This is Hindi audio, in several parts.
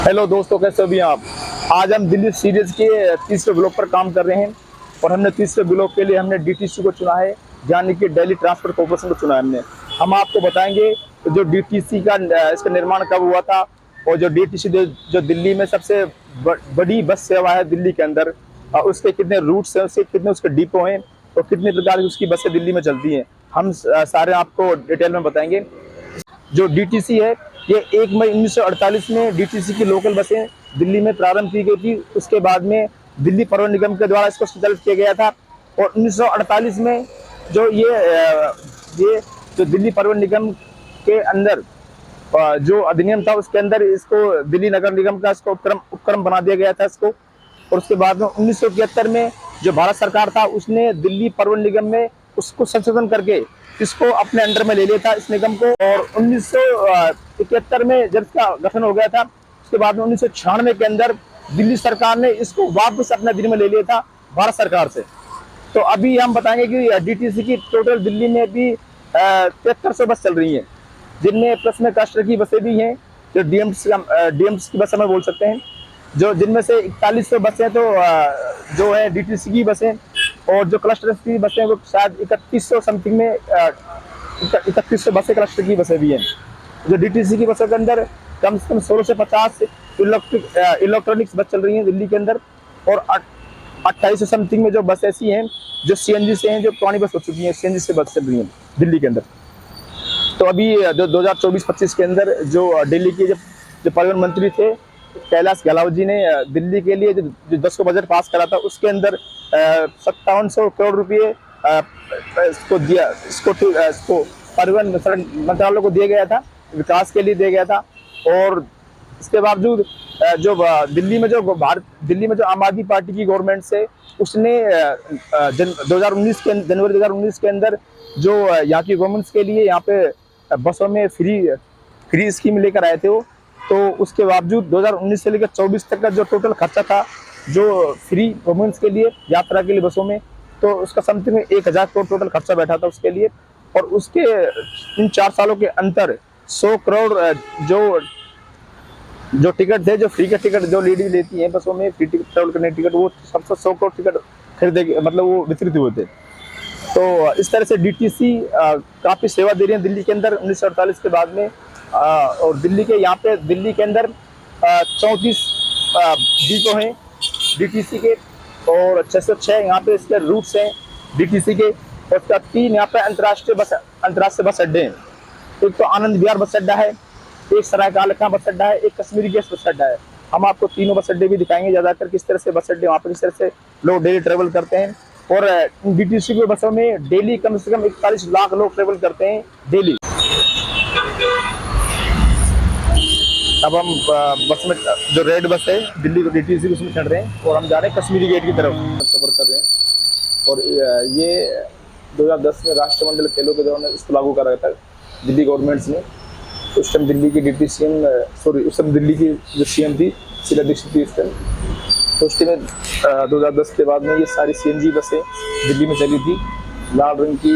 हेलो दोस्तों, कैसे हो भी आप। आज हम दिल्ली सीरीज के तीसरे ब्लॉक पर काम कर रहे हैं और हमने तीसरे ब्लॉक के लिए हमने डीटीसी को चुना है, यानी कि दिल्ली ट्रांसपोर्ट कॉर्पोरेशन को चुना है हमने। हम आपको बताएंगे जो डीटीसी का इसका निर्माण कब हुआ था और जो डीटीसी जो दिल्ली में सबसे बड़ी बस सेवा है दिल्ली के अंदर, उसके कितने रूट्स हैं, उसके कितने उसके डिपो हैं और कितने प्रकार की उसकी बसें दिल्ली में चलती हैं, हम सारे आपको डिटेल में बताएंगे। जो डीटीसी है ये 1 मई 1948 में डीटीसी की लोकल बसें दिल्ली में प्रारंभ की गई थी। उसके बाद में दिल्ली परिवहन निगम के द्वारा इसको संचालित किया गया था और 1948 में जो ये जो दिल्ली परिवहन निगम के अंदर जो अधिनियम था उसके अंदर इसको दिल्ली नगर निगम का इसको उपक्रम बना दिया गया था इसको। और उसके बाद में 1971 में जो भारत सरकार था उसने दिल्ली परिवहन निगम में उसको संशोधन करके इसको अपने अंडर में ले लिया था इस निगम को। और 1971 में जब इसका गठन हो गया था उसके बाद में 1996 के अंदर दिल्ली सरकार ने इसको वापस अपने अधीन में ले लिया था भारत सरकार से। तो अभी हम बताएंगे कि डीटीसी की टोटल दिल्ली में भी 7300 बस चल रही हैं, जिनमें प्लस में क्लस्टर की बसें भी हैं, जो डीएम्स की बस हमें बोल सकते हैं, जो जिनमें से 4100 बसें तो जो है डीटीसी की बसें और जो क्लस्टर की बसें वो शायद 3100 समथिंग में 3100 बसें क्लस्टर की बसें भी हैं। जो डीटीसी की बसों के अंदर कम से कम 16 से 50 इलेक्ट्रॉनिक्स बस चल रही हैं दिल्ली के अंदर और 2800 समथिंग में जो बस ऐसी हैं जो सीएनजी से हैं, जो पुरानी बस हो चुकी हैं, सीएनजी से बस चल रही हैं दिल्ली के अंदर। तो अभी 2024-25 के अंदर जो दिल्ली के जो परिवहन मंत्री थे कैलाश गहलोत जी ने दिल्ली के लिए जो 10 को बजट पास करा था उसके अंदर 5700 करोड़ रुपये इसको परिवहन मंत्रालय को दिया गया था, विकास के लिए दिया गया था। और इसके बावजूद जो दिल्ली में जो आम आदमी पार्टी की गवर्नमेंट से उसने 2019 के जनवरी 2019 के अंदर जो यहाँ की गवर्नमेंट्स के लिए यहाँ पे बसों में फ्री स्कीम लेकर आए थे वो, तो उसके बावजूद 2019 से लेकर 24 तक का जो टोटल खर्चा था जो फ्री वुमेन्स के लिए यात्रा के लिए बसों में, तो उसका समथिंग 1000 करोड़ टोटल खर्चा बैठा था उसके लिए। और उसके इन 4 सालों के अंतर 100 करोड़ जो टिकट थे, जो फ्री के टिकट जो लेडीज लेती हैं बसों में फ्री टिकट ट्रेवल करने टिकट, वो सबसे 100 करोड़ टिकट खरीदे, मतलब वो वितरित हुए थे। तो इस तरह से डीटीसी काफ़ी सेवा दे रही है दिल्ली के अंदर 1948 के बाद में। और दिल्ली के अंदर 34 डिपो हैं डीटीसी के और 606 यहाँ पे इसके रूट्स हैं डीटीसी के। और इसका 3 यहाँ पे अंतर्राष्ट्रीय बस अड्डे हैं। एक तो आनंद विहार बस अड्डा है, एक सरायकाला का बस अड्डा है, एक कश्मीरी गेस्ट बस अड्डा है। हम आपको तीनों बस अड्डे भी दिखाएंगे ज़्यादातर किस तरह से बस अड्डे वहाँ पर किस तरह से लोग डेली ट्रेवल करते हैं। और डीटीसी की बसों में डेली कम से कम 41 लाख लोग ट्रेवल करते हैं डेली। अब हम बस में जो रेड बस है दिल्ली को डीटीसी की उसमें चढ़ रहे हैं और हम जा रहे हैं कश्मीरी गेट की तरफ सफर कर रहे हैं। और ये 2010 में राष्ट्रमंडल खेलों के दौरान इसको लागू करा गया था दिल्ली गवर्नमेंट्स ने। उस टाइम दिल्ली की डिप्टी सीएम उस टाइम दिल्ली की जो सीएम थी शीला दीक्षित थी उस टाइम। तो उस टाइम 2010 के बाद में ये सारी सीएनजी बसें दिल्ली में चली थी। लाल रंग की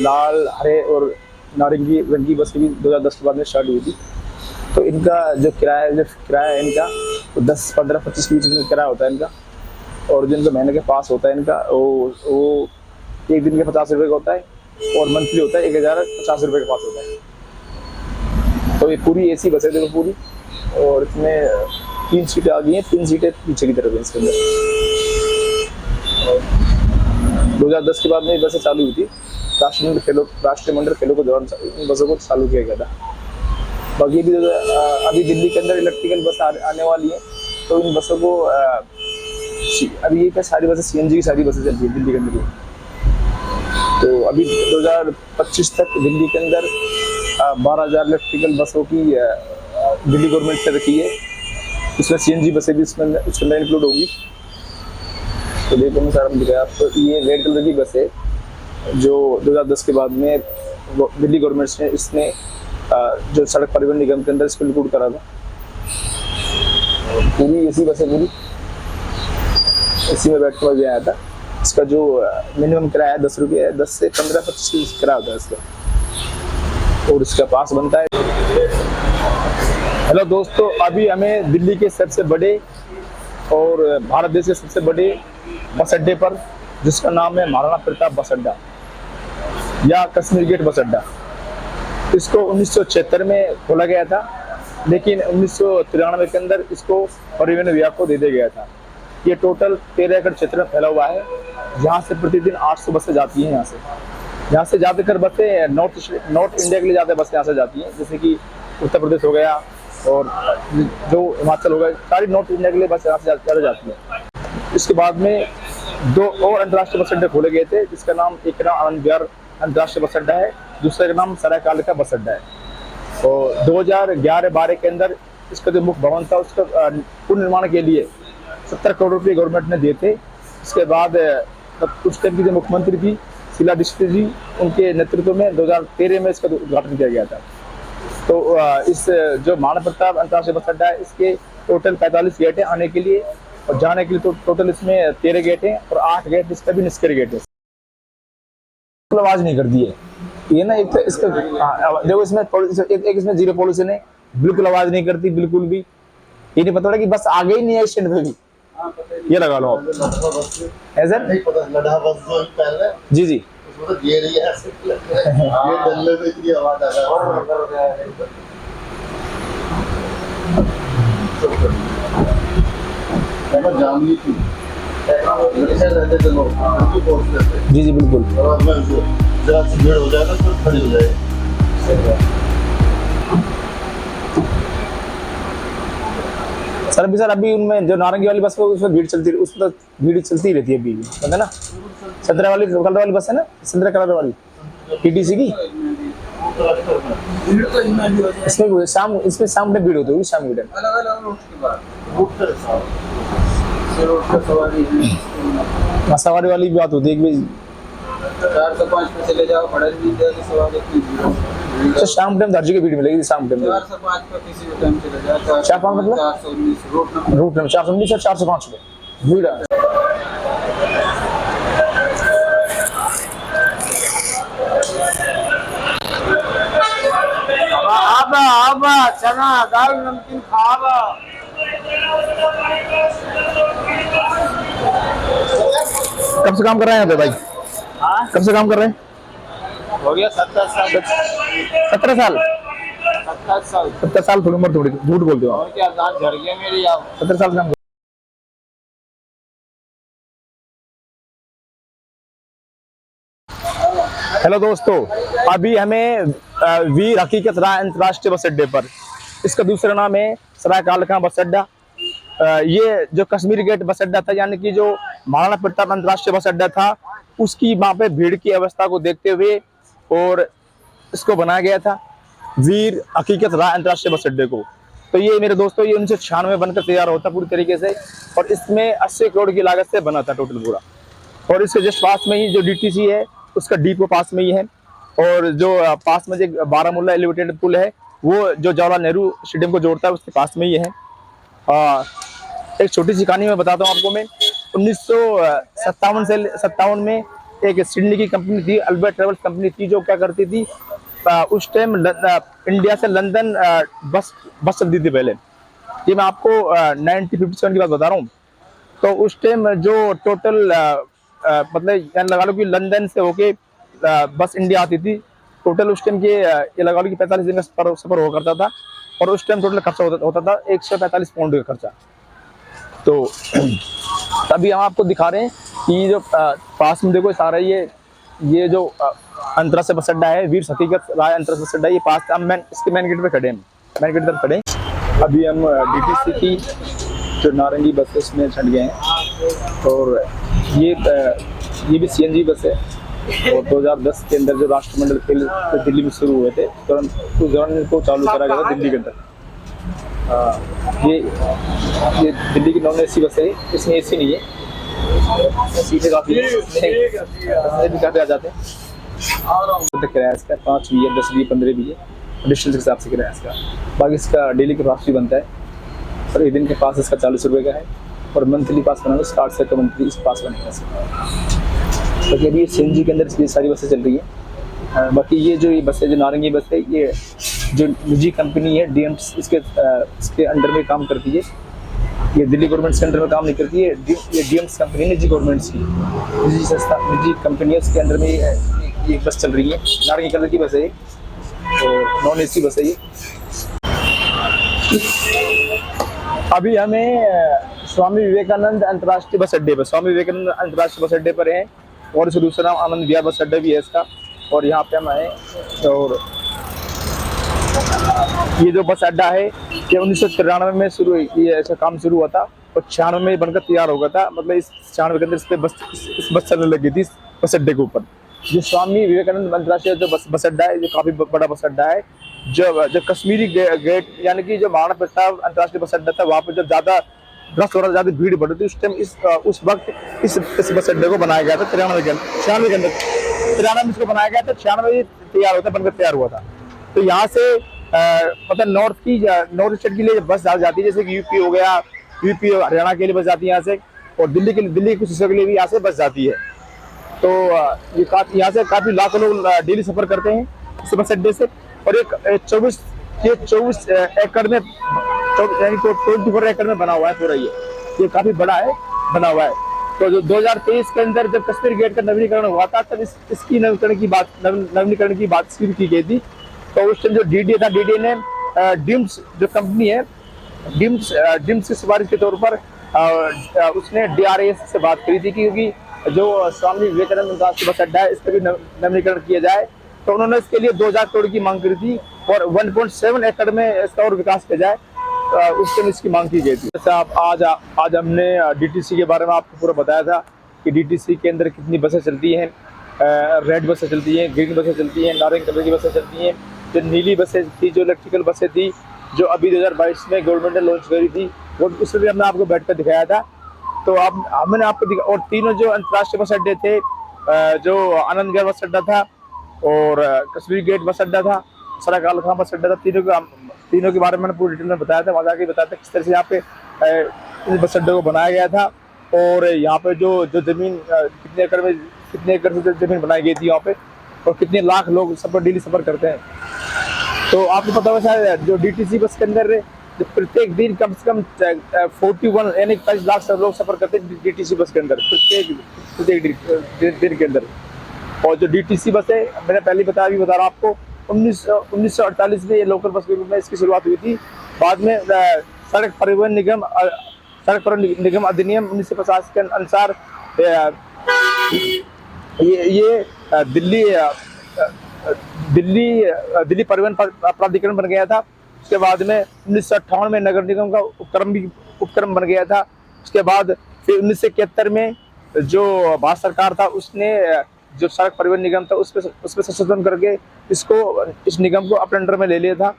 लाल, हरे और नारंगी रंग की बसें भी 2010 के बाद में स्टार्ट हुई थी। तो इनका जो किराया है इनका तो 10, 15, 25 के बीच में किराया होता है इनका। और जिनका महीने के पास होता है इनका वो एक दिन के 50 रुपये का होता है और मंथली होता है 1050 रुपये के पास होता है। तो ये पूरी एसी बस है देखो पूरी, और इसमें 3 सीटें आ गई हैं, 3 सीटें पीछे की तरफ है इसके अंदर। 2010 के बाद में बसें चालू हुई थी, राष्ट्रमंडल खेलों के दौरान इन बसों को चालू किया गया था। बाकी भी अभी दिल्ली के अंदर इलेक्ट्रिकल बस आने वाली है, तो इन बसों को अभी ये क्या सारी बसें सीएनजी की सारी बसें चल रही है दिल्ली के अंदर। तो अभी 2025 तक दिल्ली के अंदर 12,000 इलेक्ट्रिकल बसों की दिल्ली गवर्नमेंट ने रखी है। इसमें सीएनजी बसें भी इसमें इंक्लूड होगी। तो देखो सर हम दिखाया आपको, ये रेड कलर की बस है जो 2010 के बाद में दिल्ली गवर्नमेंट ने इसमें जो सड़क परिवहन निगम के अंदर इसको इंक्लूड करा था। पूरी एसी बस है, पूरी एसी में बैठने में आया था। इसका जो मिनिमम किराया 10 रुपये है, 10 से 15-25 किराया होता है इसका। और इसका पास बनता है हेलो दोस्तों, अभी हमें दिल्ली के सबसे बड़े और भारत देश के सबसे बड़े बस अड्डे पर, जिसका नाम है महाराणा प्रताप बस अड्डा या कश्मीर गेट बस अड्डा, इसको 1976 में खोला गया था, लेकिन 1993 के अंदर इसको परिवहन विभाग को दे दिया गया था। ये टोटल 13 एकड़ क्षेत्र में फैला हुआ है, जहाँ से प्रतिदिन 800 बसें जाती हैं। यहाँ से ज़्यादातर बसें नॉर्थ इंडिया के लिए ज़्यादा बसें यहाँ से जाती हैं, जैसे कि उत्तर प्रदेश हो गया और जो हिमाचल हो गया, सारी नॉर्थ इंडिया के लिए बस यहाँ से ज़्यादा जाती है। इसके बाद में 2 और अंतर्राष्ट्रीय बस अड्डे खोले गए थे, जिसका नाम, एक का नाम आनंद विहार अंतर्राष्ट्रीय बस अड्डा है, दूसरे का नाम सरायकाल का बस अड्डा है। और 2011-12 के अंदर इसका जो मुख्य भवन था, उसका पुनर्निर्माण के लिए 70 करोड़ रुपये गवर्नमेंट ने दिए थे। इसके बाद कुछ टाइम की जो मुख्यमंत्री थी शीला दीक्षित जी, उनके नेतृत्व में 2013 में इसका उद्घाटन किया गया था। तो इस जो महाराणा प्रताप अंतर्राष्ट्रीय बस अड्डा है, इसके टोटल 45 गेट हैं आने के लिए, और जाने के लिए तो टोटल इसमें 13 गेट हैं और 8 गेट इसका भी निष्क्रिय गेट है। आवाज नहीं करती है ये ना, एक तो इसका देखो, इसमें एक इसमें जीरो पॉल्यूशन है, बिल्कुल आवाज नहीं करती बिल्कुल भी। ये नहीं पता कि बस आगे ही नहीं है स्टैंड पे भी। ये लगा लो आप ऐसा नहीं पता लड़ा बस जो पहले जी जी उसमें तो ये रही है ये डल्ले में इतनी आवाज आ रहा है। मैं जामली थी जी जी बिल्कुल, जरा सी भीड़ हो जाए ना तो खड़ी हो जाए। सर अभी उनमें जो नारंगी वाली बस है उसमें भीड़ चलती रहती है अभी, पता है ना। संतरा वाली कलर वाली बस है ना, संतरा कलर वाली टीटीसी की, इसमें शाम में भीड़ होती होगी, शाम के टाइम सवारी वाली भी बात होती है। 4 से 5 पे चले जाओ, बड़ा भी जाके सवारी इतनी भीड़। तो शाम टाइम दर्जी की भीड़ मिलेगी, शाम टाइम 4 से 5 पे किसी भी टाइम चले जाओ। 4-5 मतलब 419 रूट नंबर 419 और 405 पे भीड़ है। आबा चना दाल नमकीन खावा। कब से काम कर रहे हैं यहाँ पे भाई? कब से काम कर रहे हैं? हो गया 17 साल। 17 साल? 17 साल थोड़ी उम्र, थोड़ी झूठ बोलते हो। और क्या दांत झड़ गया मेरी आप। 17 साल काम। हेलो दोस्तों, अभी हमें वीर हकीकत राय अंतर्राष्ट्रीय बस अड्डे पर, इसका दूसरा नाम है सरायकाल का बस अड्डा, ये जो कश्मीर गेट बस अड्डा था, यानी कि जो महाराणा प्रताप अंतर्राष्ट्रीय बस अड्डा था, उसकी वहाँ पे भीड़ की अवस्था को देखते हुए और इसको बनाया गया था वीर हकीकत राय अंतर्राष्ट्रीय बस अड्डे को। तो ये मेरे दोस्तों, ये 1996 में बनकर तैयार होता पूरी तरीके से, और इसमें 80 करोड़ की लागत से बना था टोटल पूरा। और इसके जस्ट पास में ही जो डीटीसी है, उसका डिपो पास में ही है, और जो पास में जो बारामूला एलिवेटेड पुल है, वो जो जवाहरलाल नेहरू स्टेडियम को जोड़ता है, उसके पास में ही है। एक छोटी सी कहानी मैं बताता हूँ आपको। मैं 1957 में एक सिडनी की कंपनी थी, अल्बर्ट ट्रेवल्स कंपनी थी, जो क्या करती थी, उस टाइम इंडिया से लंदन बस चलती थी पहले। ये मैं आपको 1957 की बात बता रहा हूँ। तो उस टाइम जो टोटल मतलब लगा लो कि लंदन से होके बस इंडिया आती थी, टोटल उस टाइम के ये लगा लो कि 45 दिन का सफर हुआ करता था, और उस टाइम टोटल खर्चा होता था 145 पाउंड का खर्चा। तो अभी हम आपको दिखा रहे हैं कि जो पास में देखो सारा ये जो अंतर्राष्ट्रीय बस अड्डा है, वीर हकीकत राय अंतर्राष्ट्रीय बस अड्डा, ये पास हम इसके मेन गेट पे खड़े हैं, मेन गेट पर खड़े हैं। अभी हम डीटीसी की जो नारंगी बसेस में चढ़ गए हैं, और ये भी सीएनजी बस है। और 2010 के अंदर जो राष्ट्रमंडल खेल तो दिल्ली में शुरू हुए थे, तुरंत उस दौरान इनको चालू करा गया था दिल्ली के अंदर। ये दिल्ली की नॉन एसी बस है, इसमें एसी नहीं है, सीटें काफी भी काफी आ जाते हैं। किराया इसका 5 भी है, 10 भी है, 15 भी है, डिस्टेंस के हिसाब से किराया इसका। बाकी इसका डेली का पास भी बनता है, और एक दिन के पास इसका 40 रुपये का है, और मंथली पास बनाना 60 से का मंथली पास बनेगा इसका। बाकी अभी ये सीएनजी के अंदर ये सारी बसें चल रही हैं। बाकी ये बस है, जो नारंगी बस है, ये जो निजी कंपनी है डीएम्स, इसके अंडर में काम करती है। ये दिल्ली गवर्नमेंट के अंडर में काम नहीं करती है। ये डीएम्स कंपनी निजी गवर्नमेंट्स की निजी संस्था, निजी कंपनी है, उसके अंडर में ये बस चल रही है। नारंगी कलर की बस है ये, और नॉन एसी बस है ये। अभी हमें स्वामी विवेकानंद अंतर्राष्ट्रीय बस अड्डे पर, स्वामी विवेकानंद अंतर्राष्ट्रीय बस अड्डे पर हैं, और इसका दूसरा नाम आनंद विहार बस अड्डा भी है इसका। और यहाँ पे हम आए, और ये जो बस अड्डा है ये 1993 में शुरू, ये ऐसा काम शुरू हुआ था, और 96 में बनकर तैयार हो गया था। मतलब इस 96 के अंदर इस पे बस चलने लगी थी, बस अड्डे के ऊपर। जो स्वामी विवेकानंद अंतर्राष्ट्रीय जो बस अड्डा है, जो काफी बड़ा बस अड्डा है। जो कश्मीरी गेट यानी कि जो महाराणा प्रताप अंतर्राष्ट्रीय बस अड्डा था, वहाँ पर जब ज्यादा रश हो रहा, ज्यादा भीड़ बढ़ रही थी, उस टाइम उस वक्त इस बस अड्डे को बनाया गया था 93 के अंदर 93 में इसको बनाया गया था। 96 में तैयार होता, बनकर तैयार हुआ था। तो यहाँ से मतलब नॉर्थ स्टेट के लिए बस जाती है, जैसे कि यूपी हो गया, यूपी हरियाणा के लिए बस जाती है यहाँ से, और दिल्ली के कुछ हिस्सों के लिए भी यहाँ से बस जाती है। तो ये यहाँ से काफी लाखों लोग डेली सफर करते हैं इस बस अड्डे से। और ये 24 एकड़ में, यानी 24 एकड़ में बना हुआ है पूरा। ये काफी बड़ा है, बना हुआ है। तो जो 2023 के अंदर जब कश्मीर गेट का नवीनीकरण हुआ था, तब इसकी नवीनीकरण की बात शुरू की गई थी। तो उस टाइम जो डीडीए था, डीडीए ने डिम्स जो कंपनी है, डिम्स की सिफारिश के तौर पर उसने डीआरएस से बात करी थी, क्योंकि जो स्वामी विवेकानंद अंतर्राष्ट्रीय बस अड्डा है, इसका भी नवीनीकरण किया जाए। तो उन्होंने इसके लिए 2000 करोड़ की मांग करी थी, और 1.7 एकड़ में इसका और विकास किया जाए, उस टाइम इसकी मांग की गई थी। जैसे आज हमने डीटीसी के बारे में आपको पूरा बताया था कि डीटीसी के अंदर कितनी बसें चलती हैं। रेड बसें चलती हैं, ग्रीन बसें चलती हैं, नारंगी कलर की बसें चलती हैं। जो नीली बसें थी, जो इलेक्ट्रिकल बसें थी, जो अभी 2022 में गवर्नमेंट ने लॉन्च करी थी, वो उसमें भी हमने आपको बैठ कर दिखाया था। तो अब हमने आपको और तीनों जो अंतर्राष्ट्रीय बस अड्डे थे, जो आनंद विहार बस अड्डा था, और कश्मीर गेट बस अड्डा था, सरायकाला खां बस अड्डा था, तीनों के बारे में मैंने पूरी डिटेल में बताया था। वहाँ जाके बताया था किस तरह से यहाँ पे इस बस अड्डे को बनाया गया था, और यहाँ पे जो जमीन कितने एकड़ से जमीन बनाई गई थी यहाँ पे, और कितने लाख लोग डेली सफर करते हैं। तो आपको पता होगा शायद, जो डीटीसी बस के अंदर प्रत्येक दिन कम से कम 41 यानी 40 लाख सब लोग सफर करते हैं डीटीसी बस के अंदर, प्रत्येक दिन के अंदर। और जो डीटीसी बस है, मैंने पहले बता रहा हूँ आपको, 1948 में ये लोकल बस के रूप में इसकी शुरुआत हुई थी। बाद में सड़क परिवहन निगम अधिनियम 1950 के अनुसार ये दिल्ली परिवहन प्राधिकरण बन गया था। उसके बाद में 1958 में नगर निगम का उपक्रम बन गया था। उसके बाद फिर 1971 में जो भारत सरकार था, उसने जो सड़क परिवहन निगम था उस पर संशोधन करके इस निगम को अपने अंडर में ले लिया था।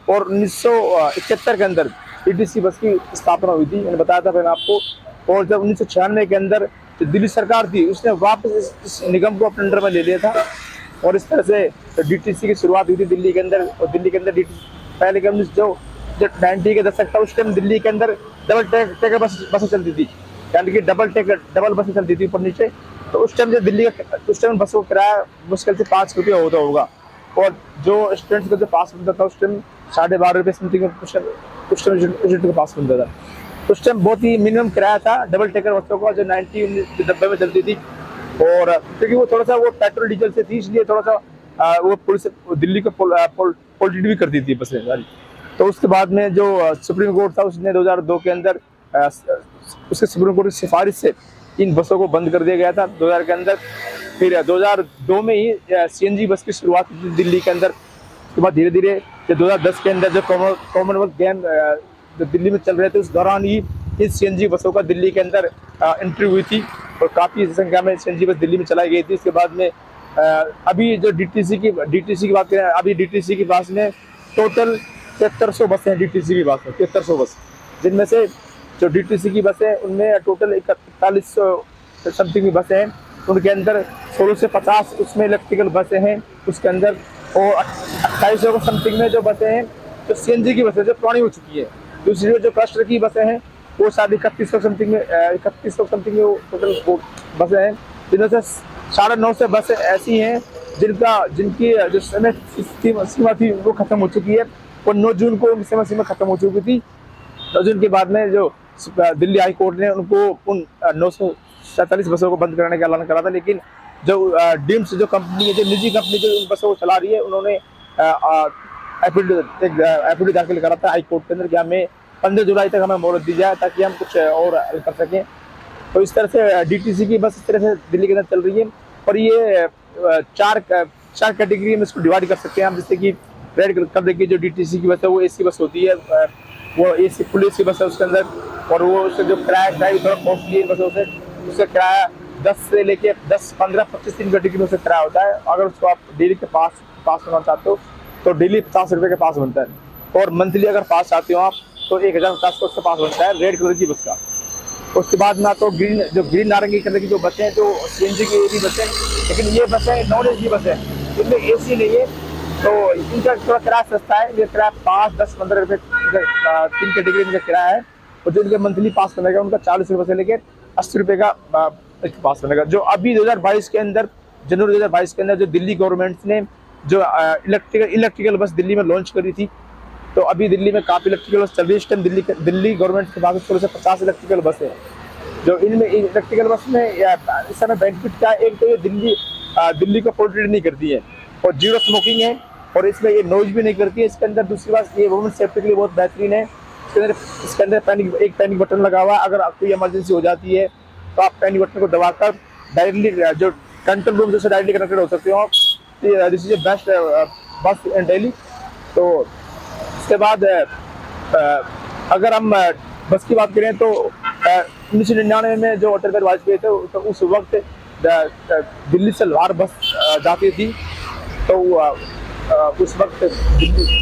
और 1971 के अंदर डीटीसी बस की स्थापना हुई थी, मैंने बताया था पहले आपको। और जब 1996 के अंदर जो दिल्ली सरकार थी, उसने वापस इस निगम को अपने अंडर में ले लिया था, और इस तरह से डीटीसी की शुरुआत हुई थी दिल्ली के अंदर। और दिल्ली के अंदर पहले के जो 90 के दशक था, उस टाइम दिल्ली के अंदर डबल टेकर बसें चलती थी, यानी कि डबल बसें चलती थी ऊपर नीचे। तो उस टाइम जो दिल्ली का उस टाइम बसों का किराया मुश्किल से 5 रुपये होता होगा, और जो स्टूडेंट्स का जो पास मिलता था उस टाइम 12.5 रुपये समथिंग उस टाइम का पास मिलता था। उस टाइम बहुत ही मिनिमम किराया था डबल टेकर बसों का, जो 90 में चलती थी। और क्योंकि वो थोड़ा सा वो पेट्रोल डीजल से थी, इसलिए थोड़ा सा वो पुलिस दिल्ली को पॉलिटिक भी करती थी बसें सारी। तो उसके बाद में जो सुप्रीम कोर्ट था, उसने 2002 के अंदर उसके सुप्रीम कोर्ट की सिफारिश से इन बसों को बंद कर दिया गया था 2000 के अंदर। फिर 2002 में ही सीएनजी बस की शुरुआत हुई दिल्ली के अंदर। उसके बाद धीरे धीरे 2010 के अंदर जो कॉमनवेल्थ गेम जो दिल्ली में चल रहे थे, उस दौरान ही इस सीएनजी बसों का दिल्ली के अंदर एंट्री हुई थी, और काफ़ी संख्या में सीएनजी बस दिल्ली में चलाई गई थी। इसके बाद में अभी जो डीटीसी की बात करें, अभी डीटीसी के पास में टोटल 7300 बसें हैं। डीटीसी की बात में 7300 बस, जिनमें से जो डीटीसी की बसें हैं उनमें टोटल 4100 समथिंग की बसें हैं। उनके अंदर 16 से 50 उसमें इलेक्ट्रिकल बसें हैं उसके अंदर, और 2800 समथिंग में जो बसें हैं जो सीएनजी की बसें जो पुरानी हो चुकी है। दूसरी जो क्लस्टर की बसें हैं वो 3100 समथिंग में टोटल बसें हैं, जिनमें से 950 बसें ऐसी हैं जिनकी जो समय सीमा थी वो खत्म हो चुकी है। और 9 जून को उनकी समय सीमा खत्म हो चुकी थी। 9 जून के बाद में जो दिल्ली हाई कोर्ट ने उनको उन 947 बसों को बंद कराने का ऐलान करा था। लेकिन जो डीम्स जो कंपनी है, जो निजी कंपनी जो उन बसों को चला रही है, उन्होंने एफिडेविट दाखिल करा था हाई कोर्ट के अंदर कि हमें 15 जुलाई तक हमें मोहलत दी जाए ताकि हम कुछ और कर सकें। तो इस तरह से डीटीसी की बस इस तरह से दिल्ली के अंदर चल रही है। और ये चार कैटेगरी में इसको डिवाइड कर सकते हैं हम। जैसे कि रेड कलर की जो डीटीसी की बस है वो एसी बस होती है, वो एसी फुल एसी बस है उसके अंदर। और वो उसका जो किराया थोड़ा कॉस्टली बसों से, उसका किराया 10 से लेके 10, 15, 25 दिन का टिकट उसका किराया होता है। अगर उसको आप डेली के पास होना चाहते हो तो डेली 50 रुपये के पास बनता है। और मंथली अगर पास चाहते हो आप तो 1050 का उसका पास बनता है रेड कलर की बस का। उसके बाद ना तो ग्रीन नारंगी कलर की जो बसें हैं, जो सीएनजी की एसी बसें, लेकिन ये बसें नॉन एसी बस है, इनमें एसी नहीं है। तो इनका थोड़ा किराया सस्ता है। ये किराया 5, 10, 15 रुपये 3 कैटेगरी में किराया है। और जो इनके मंथली पास बनेगा उनका 40 रुपये से लेकर 80 रुपये का पास बनेगा। जो अभी 2022 के अंदर, जनवरी 2022 के अंदर जो दिल्ली गवर्नमेंट ने जो इलेक्ट्रिकल बस दिल्ली में लॉन्च करी थी, तो अभी दिल्ली में काफ़ी इलेक्ट्रिकल बस चल रही है इस टाइम। दिल्ली गवर्नमेंट के पास 50 इलेक्ट्रिकल बस है। जो इनमें इलेक्ट्रिकल बस में इस समय बेनिफिट क्या है, एक तो ये दिल्ली को पोल्यूट नहीं करती है और जीरो स्मोकिंग है। और इसमें ये नॉइज भी नहीं करती है इसके अंदर। दूसरी बात, ये वुमेन सेफ्टी के लिए बहुत बेहतरीन है। इसके अंदर एक पैनिक बटन लगा हुआ है। अगर कोई इमरजेंसी हो जाती है तो आप पैनिक बटन को दबाकर डायरेक्टली जो कंट्रोल रूम से डायरेक्टली कनेक्टेड हो सकते हो आप। दिस इज बेस्ट बस इन दिल्ली। तो इसके बाद अगर हम बस की बात करें तो 1999 में जो अटल बिहारी वाजपेयी थे, तो उस वक्त दिल्ली से लाहौर बस जाती थी। तो उस वक्त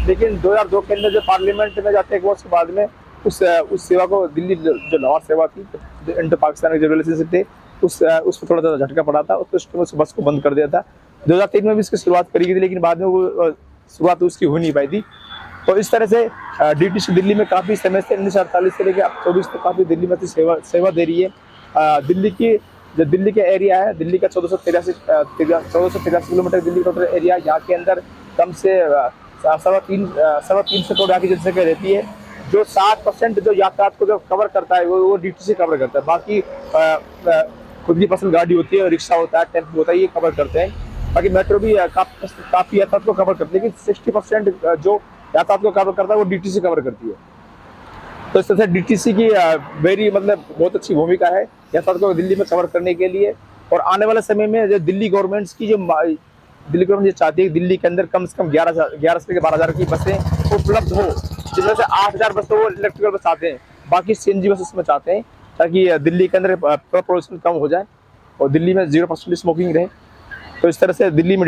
लेकिन 2002 के अंदर जो पार्लियामेंट में जाते हैं उसके बाद में उस सेवा को दिल्ली जो लाहौर सेवा थी, इंडो पाकिस्तान के जो रिलेशनशिप थे, उस पर थोड़ा ज़्यादा झटका पड़ा था। उस बस को बंद कर दिया था। 2003 में भी इसकी शुरुआत करी गई थी, लेकिन बाद में वो शुरुआत उसकी हो नहीं पाई थी। तो इस तरह से डीटीसी दिल्ली में काफ़ी समय से 1948 से लेकर अब 24 तक काफ़ी दिल्ली में सेवा दे रही है। दिल्ली का एरिया है, दिल्ली का 1483 किलोमीटर दिल्ली का टोटल एरिया है। यहाँ के अंदर कम से 3.25 करोड़ की जनसंख्या रहती है। जो 7% जो यातायात को जो कवर करता है वो डीटीसी कवर करता है। बाकी खुद की पर्सनल गाड़ी होती है, रिक्शा होता है, टेम्पो होता है, ये कवर करते हैं। बाकी मेट्रो भी काफ़ी यातायात को कवर करती है, लेकिन 60% जो यातायात को कवर करता है वो डीटीसी कवर करती है। तो इस तरह से डीटीसी की बहुत अच्छी भूमिका है यातायात को दिल्ली में कवर करने के लिए। और आने वाले समय में जो दिल्ली गवर्नमेंट ये चाहती है कि दिल्ली के अंदर कम से कम 11 से 12,000 की बसें उपलब्ध हो, जिसमें से 8,000 बस तो वो इलेक्ट्रिकल बस चाहते हैं, बाकी सीएनजी बस उसमें चाहते हैं, ताकि दिल्ली के अंदर पोल्यूशन कम हो जाए और दिल्ली में 0% स्मोकिंग रहे। तो इस तरह से दिल्ली में